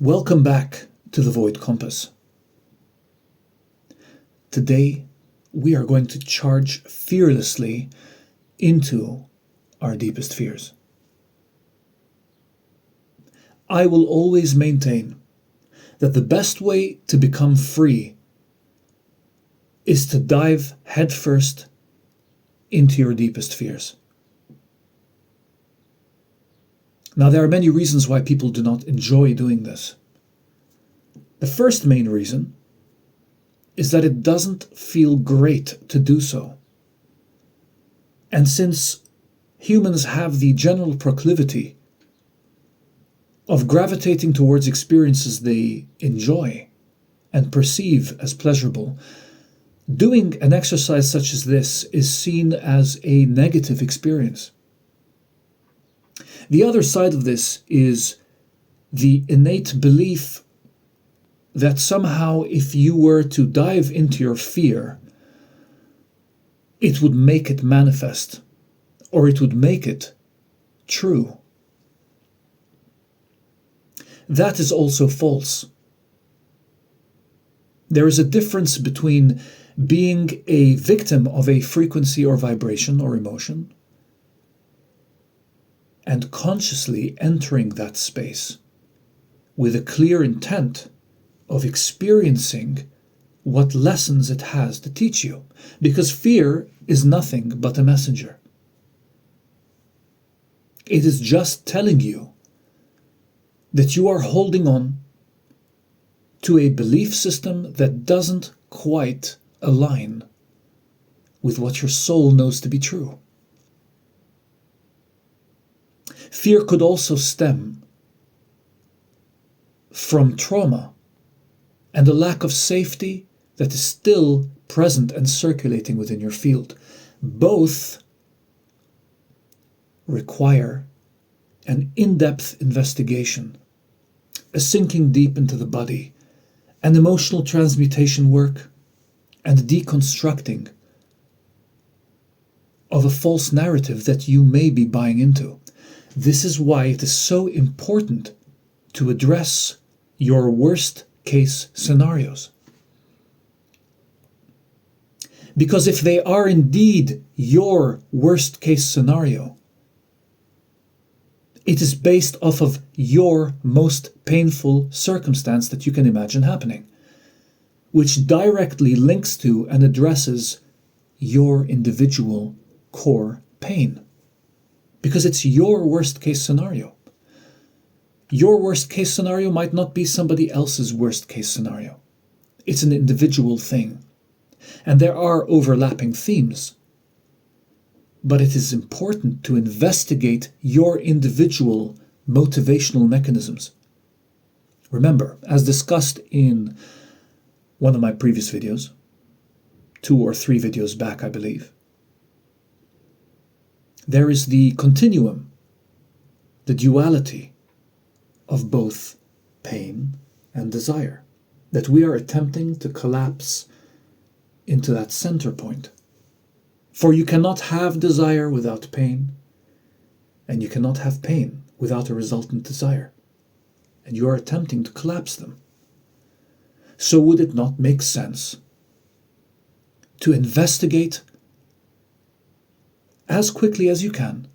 Welcome back to the Void Compass. Today, we are going to charge fearlessly into our deepest fears. I will always maintain that the best way to become free is to dive headfirst into your deepest fears. Now, there are many reasons why people do not enjoy doing this. The first main reason is that it doesn't feel great to do so. And since humans have the general proclivity of gravitating towards experiences they enjoy and perceive as pleasurable, doing an exercise such as this is seen as a negative experience. The other side of this is the innate belief that somehow if you were to dive into your fear, it would make it manifest, or it would make it true. That is also false. There is a difference between being a victim of a frequency or vibration or emotion and consciously entering that space with a clear intent of experiencing what lessons it has to teach you. Because fear is nothing but a messenger. It is just telling you that you are holding on to a belief system that doesn't quite align with what your soul knows to be true. Fear could also stem from trauma and a lack of safety that is still present and circulating within your field. Both require an in-depth investigation, a sinking deep into the body, an emotional transmutation work, and deconstructing of a false narrative that you may be buying into. This is why it is so important to address your worst case scenarios. Because if they are indeed your worst case scenario, it is based off of your most painful circumstance that you can imagine happening, which directly links to and addresses your individual core pain. Because it's your worst case scenario. Your worst case scenario might not be somebody else's worst case scenario. It's an individual thing. And there are overlapping themes. But it is important to investigate your individual motivational mechanisms. Remember, as discussed in one of my previous videos, 2 or 3 videos back, I believe, there is the continuum, the duality of both pain and desire, that we are attempting to collapse into that center point. For you cannot have desire without pain, and you cannot have pain without a resultant desire. And you are attempting to collapse them. So would it not make sense to investigate as quickly as you can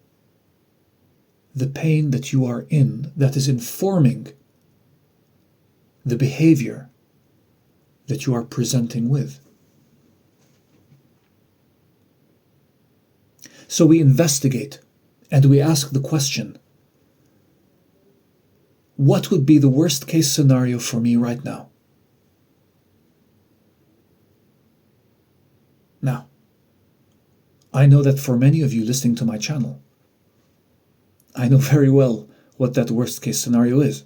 the pain that you are in that is informing the behavior that you are presenting with? So we investigate and we ask the question, what would be the worst case scenario for me right now? Now, I know that for many of you listening to my channel, I know very well what that worst case scenario is.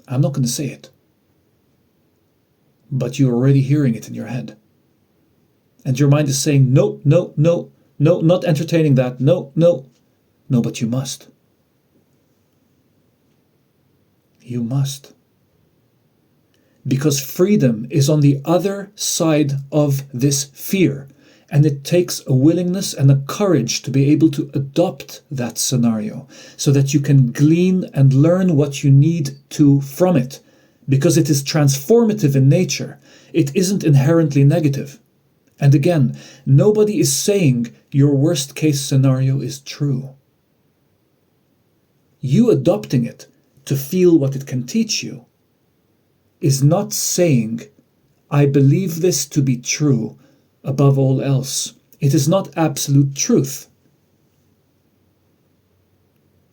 I'm not going to say it. But you're already hearing it in your head. And your mind is saying, no, no, no, no, not entertaining that, no, no. No, but you must. You must. Because freedom is on the other side of this fear. And it takes a willingness and a courage to be able to adopt that scenario so that you can glean and learn what you need to from it, because it is transformative in nature. It isn't inherently negative. And again, nobody is saying your worst case scenario is true. You adopting it to feel what it can teach you is not saying, I believe this to be true above all else. It is not absolute truth.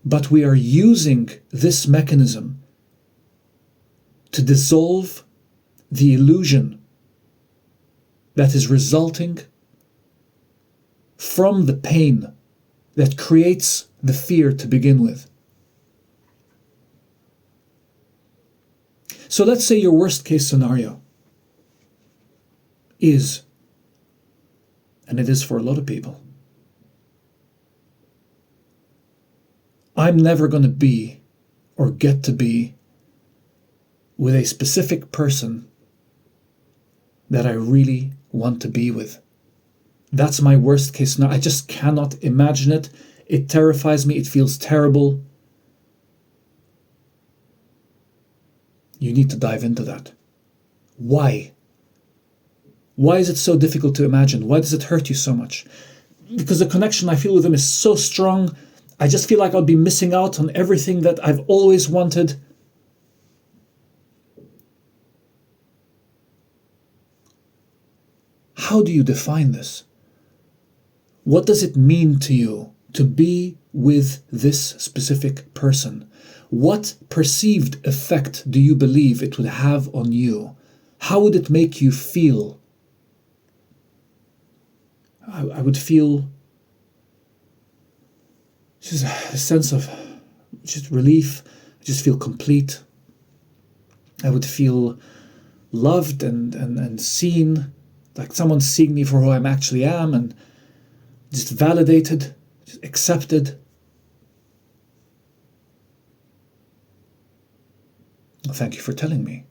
But we are using this mechanism to dissolve the illusion that is resulting from the pain that creates the fear to begin with. So let's say your worst case scenario is, and it is for a lot of people, I'm never going to be or get to be with a specific person that I really want to be with. That's my worst case scenario. I just cannot imagine it. It terrifies me. It feels terrible. You need to dive into that. Why? Why is it so difficult to imagine? Why does it hurt you so much? Because the connection I feel with him is so strong. I just feel like I'll be missing out on everything that I've always wanted. How do you define this? What does it mean to you to be with this specific person? What perceived effect do you believe it would have on you? How would it make you feel? I would feel just a sense of just relief. I just feel complete. I would feel loved and seen, like someone seeing me for who I actually am, and just validated, just accepted. Well, thank you for telling me.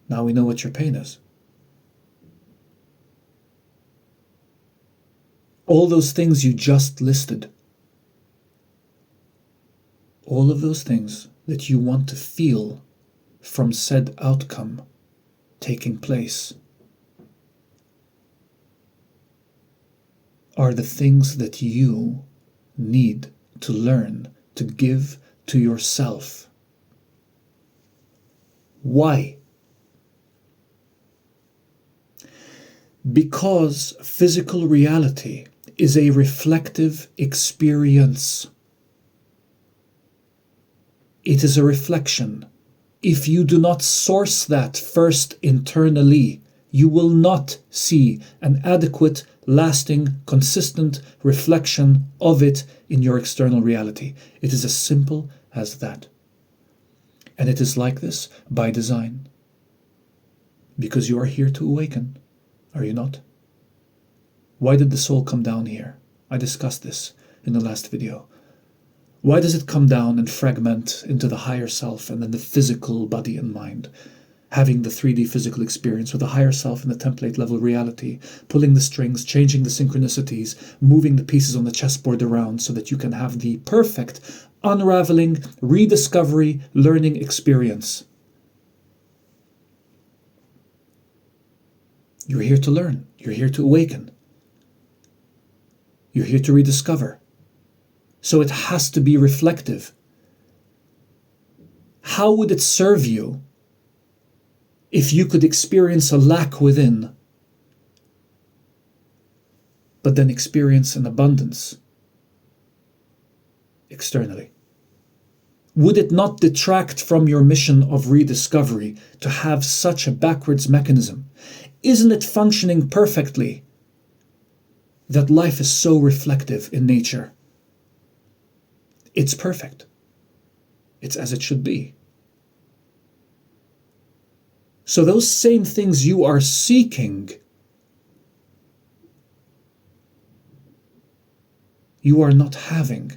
Now we know what your pain is. All those things you just listed, all of those things that you want to feel from said outcome taking place, are the things that you need to learn to give to yourself. Why? Because physical reality is a reflective experience. It is a reflection. If you do not source that first internally, you will not see an adequate, lasting, consistent reflection of it in your external reality. It is as simple as that. And it is like this by design. Because you are here to awaken, are you not? Why did the soul come down here? I discussed this in the last video. Why does it come down and fragment into the higher self and then the physical body and mind? Having the 3D physical experience with the higher self in the template level reality, pulling the strings, changing the synchronicities, moving the pieces on the chessboard around so that you can have the perfect unraveling, rediscovery, learning experience. You're here to learn. You're here to awaken. You're here to rediscover. So it has to be reflective. How would it serve you if you could experience a lack within, but then experience an abundance externally? Would it not detract from your mission of rediscovery to have such a backwards mechanism? Isn't it functioning perfectly that life is so reflective in nature? It's perfect. It's as it should be. So those same things you are seeking, you are not having.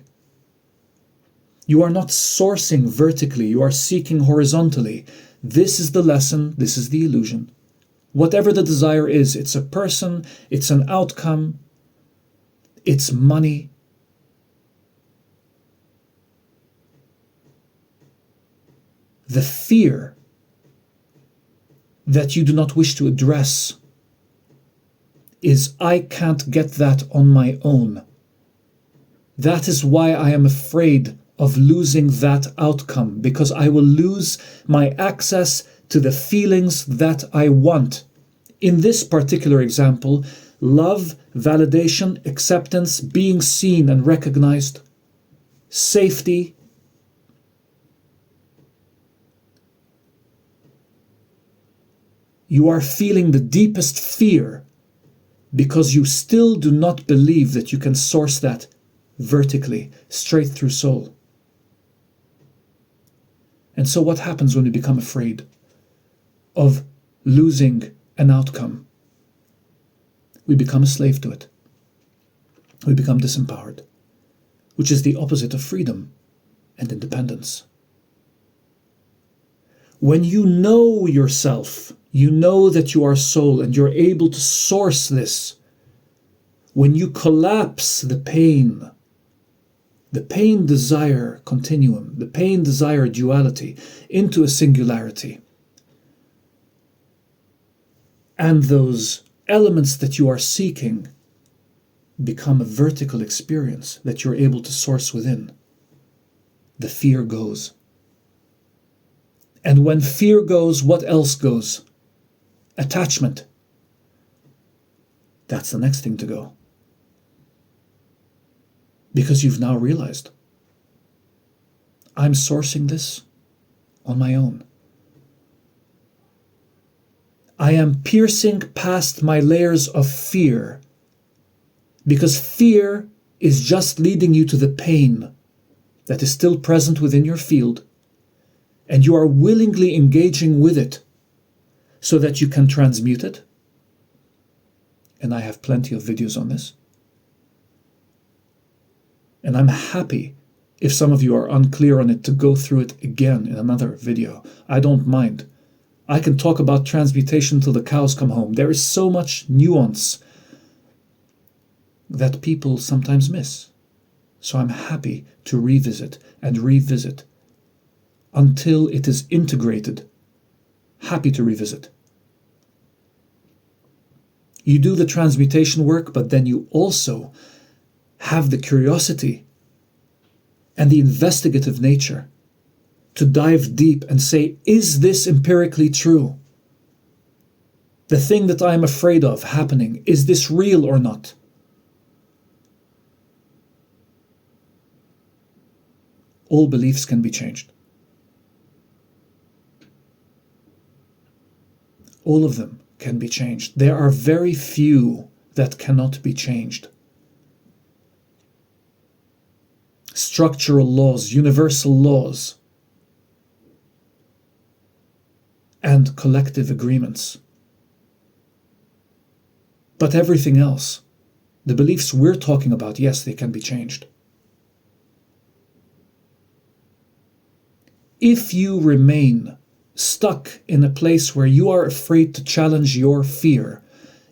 You are not sourcing vertically, you are seeking horizontally. This is the lesson, this is the illusion. Whatever the desire is, it's a person, it's an outcome, it's money. The fear that you do not wish to address is, I can't get that on my own. That is why I am afraid of losing that outcome, because I will lose my access to the feelings that I want. In this particular example, love, validation, acceptance, being seen and recognized, safety. You are feeling the deepest fear because you still do not believe that you can source that vertically, straight through soul. And so what happens when we become afraid of losing an outcome? We become a slave to it. We become disempowered, which is the opposite of freedom and independence. When you know yourself, you know that you are soul and you're able to source this. When you collapse the pain-desire continuum, the pain-desire duality into a singularity, and those elements that you are seeking become a vertical experience that you're able to source within, the fear goes. And when fear goes, what else goes? Attachment. That's the next thing to go. Because you've now realized, I'm sourcing this on my own. I am piercing past my layers of fear, because fear is just leading you to the pain that is still present within your field, and you are willingly engaging with it so that you can transmute it. And I have plenty of videos on this. And I'm happy if some of you are unclear on it to go through it again in another video. I don't mind. I can talk about transmutation till the cows come home. There is so much nuance that people sometimes miss. So I'm happy to revisit and revisit until it is integrated. Happy to revisit. You do the transmutation work, but then you also have the curiosity and the investigative nature to dive deep and say, is this empirically true? The thing that I am afraid of happening, is this real or not? All beliefs can be changed. All of them can be changed. There are very few that cannot be changed. Structural laws, universal laws, and collective agreements. But everything else, the beliefs we're talking about, yes, they can be changed. If you remain stuck in a place where you are afraid to challenge your fear,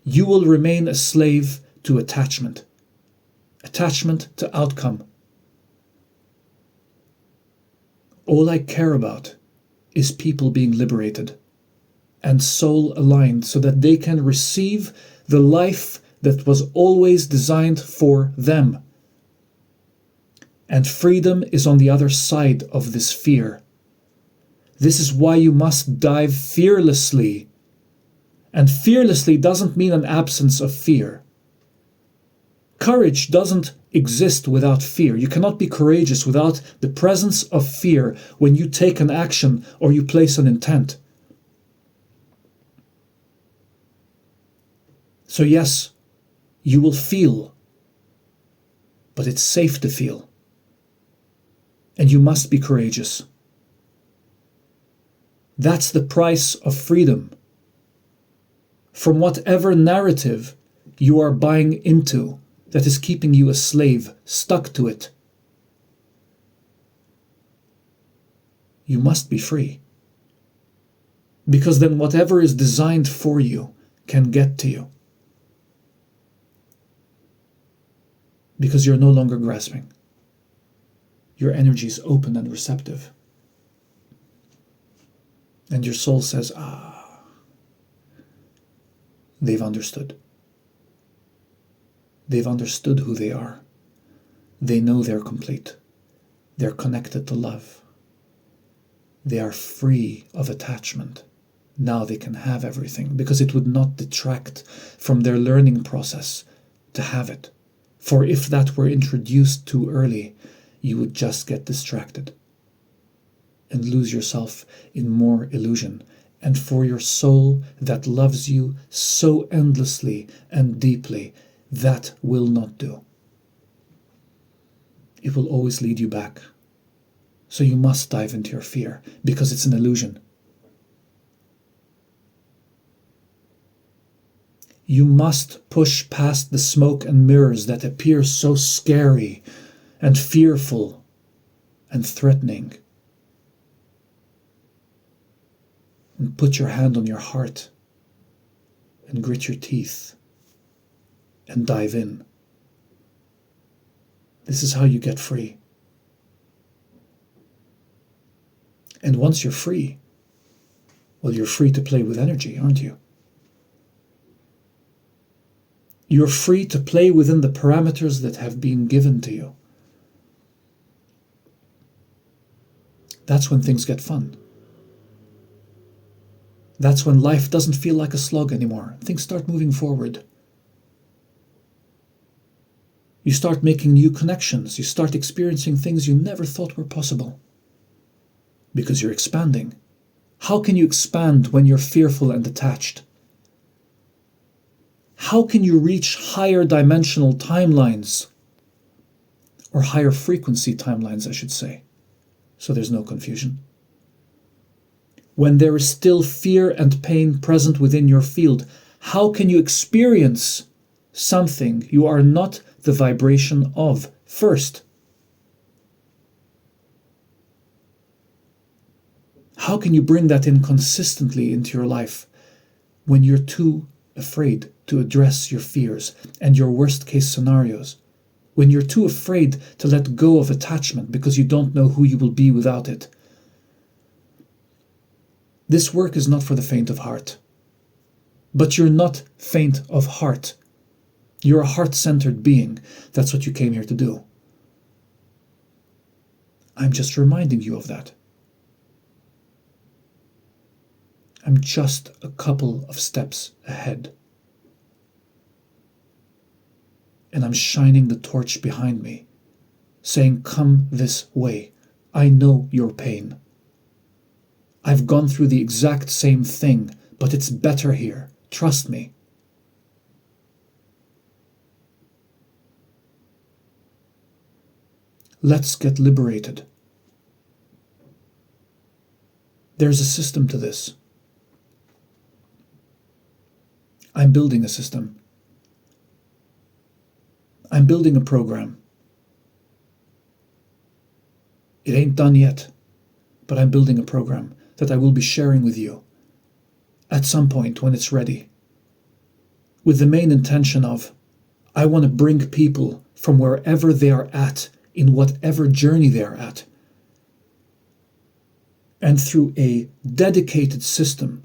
you will remain a slave to attachment. Attachment to outcome. All I care about is people being liberated and soul aligned so that they can receive the life that was always designed for them. And freedom is on the other side of this fear. This is why you must dive fearlessly. And fearlessly doesn't mean an absence of fear. Courage doesn't exist without fear. You cannot be courageous without the presence of fear when you take an action or you place an intent. So yes, you will feel, but it's safe to feel. And you must be courageous. That's the price of freedom. From whatever narrative you are buying into that is keeping you a slave, stuck to it. You must be free. Because then whatever is designed for you can get to you. Because you're no longer grasping. Your energy is open and receptive. And your soul says, they've understood. They've understood who they are. They know they're complete. They're connected to love. They are free of attachment. Now they can have everything, because it would not detract from their learning process to have it. For if that were introduced too early, you would just get distracted and lose yourself in more illusion. And for your soul that loves you so endlessly and deeply, that will not do. It will always lead you back. So you must dive into your fear, because it's an illusion. You must push past the smoke and mirrors that appear so scary and fearful and threatening. And put your hand on your heart and grit your teeth and dive in. This is how you get free. And once you're free, well, you're free to play with energy, aren't you? You're free to play within the parameters that have been given to you. That's when things get fun. That's when life doesn't feel like a slog anymore. Things start moving forward. You start making new connections. You start experiencing things you never thought were possible. Because you're expanding. How can you expand when you're fearful and attached? How can you reach higher dimensional timelines? Or higher frequency timelines, I should say. So there's no confusion. When there is still fear and pain present within your field, how can you experience something you are not the vibration of first? How can you bring that in consistently into your life when you're too afraid to address your fears and your worst case scenarios? When you're too afraid to let go of attachment because you don't know who you will be without it? This work is not for the faint of heart. But you're not faint of heart. You're a heart-centered being. That's what you came here to do. I'm just reminding you of that. I'm just a couple of steps ahead. And I'm shining the torch behind me, saying, come this way. I know your pain. I've gone through the exact same thing, but it's better here. Trust me. Let's get liberated. There's a system to this. I'm building a system. I'm building a program. It ain't done yet, but I'm building a program that I will be sharing with you at some point when it's ready, with the main intention of, I want to bring people from wherever they are at, in whatever journey they are at, and through a dedicated system,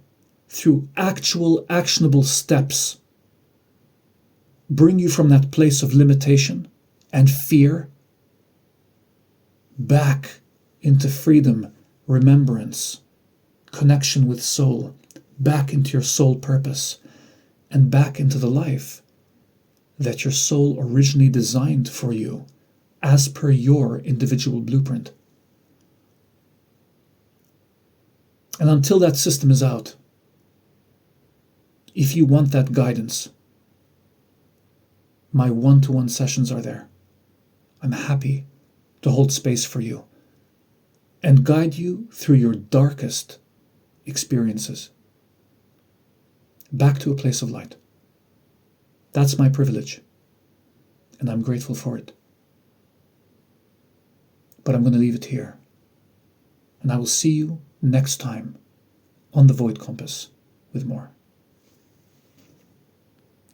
through actual actionable steps, bring you from that place of limitation and fear back into freedom, remembrance, connection with soul, back into your soul purpose, and back into the life that your soul originally designed for you as per your individual blueprint. And until that system is out, if you want that guidance, my one-to-one sessions are there. I'm happy to hold space for you and guide you through your darkest experiences back to a place of light. That's my privilege, and I'm grateful for it. But I'm going to leave it here, and I will see you next time on the Void Compass with more.